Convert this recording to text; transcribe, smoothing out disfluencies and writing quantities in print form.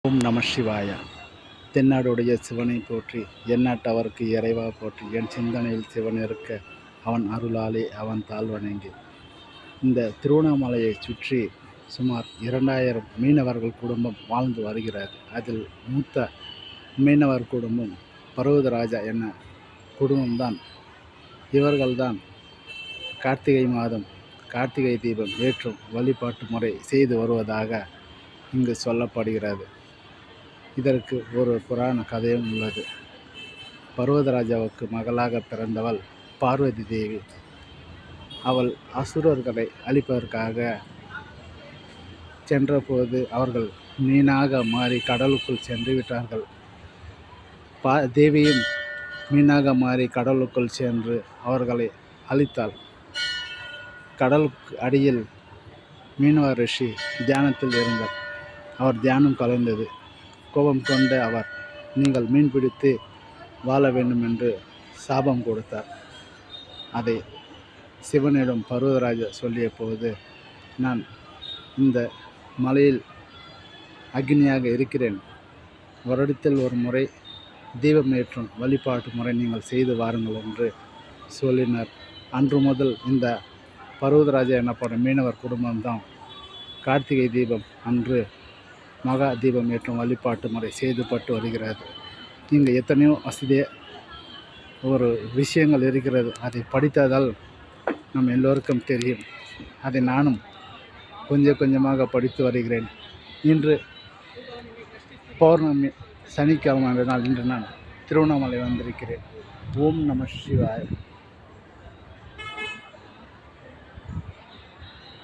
ஓம் நம சிவாய. தென்னாடுடைய சிவனை போற்றி, எந்நாட்டவர்க்கு இறைவா போற்றி. என் சிந்தனையில் சிவன் இருக்க, அவன் அருளாலே அவன் தாழ் வணங்கி. இந்த திருவண்ணாமலையை சுற்றி சுமார் 2000 மீனவர்கள் குடும்பம் வாழ்ந்து வருகிறது. அதில் மூத்த மீனவர் குடும்பம் பர்வதராஜா என குடும்பம்தான். இவர்கள்தான் கார்த்திகை மாதம் கார்த்திகை தீபம் ஏற்றும் வழிபாட்டு முறை செய்து வருவதாக இங்கு சொல்லப்படுகிறது. இதற்கு ஒரு புராண கதையும் உள்ளது. பர்வதராஜாவுக்கு மகளாக பிறந்தவள் பார்வதி தேவி. அவள் அசுரர்களை அழிப்பதற்காக சென்றபோது அவர்கள் மீனாக மாறி கடலுக்குள் சென்று விட்டார்கள். தேவியும் மீனாக மாறி கடலுக்குள் சென்று அவர்களை அழித்தாள். கடலுக்கு அடியில் மீனவ ரிஷி தியானத்தில் இருந்தார். அவர் தியானம் கலைந்தது. கோபம் கொண்ட அவர், நீங்கள் மீன் பிடித்து வாழ வேண்டும் என்று சாபம் கொடுத்தார். அதை சிவனிடம் பர்வதராஜா சொல்லிய போது, நான் இந்த மலையில் அக்னியாக இருக்கிறேன், வருடத்தில் ஒரு முறை தீபம் ஏற்றும் வழிபாட்டு முறை நீங்கள் செய்து வாருங்கள் என்று சொல்லினார். அன்று முதல் இந்த பர்வதராஜா எனப்படும் மீனவர் குடும்பம்தான் கார்த்திகை தீபம் அன்று மகா தீபம் ஏற்றும் வழிபாட்டு முறை செய்துபட்டு வருகிறது. இங்கு எத்தனையோ ஒரு விஷயங்கள் இருக்கிறது. அதை படித்ததால் நம் எல்லோருக்கும் தெரியும். அதை நானும் கொஞ்சம் கொஞ்சமாக படித்து வருகிறேன். இன்று பௌர்ணமி சனிக்கிழமை நாள் இன்று நான் திருவண்ணாமலை வந்திருக்கிறேன். ஓம் நம சிவாய.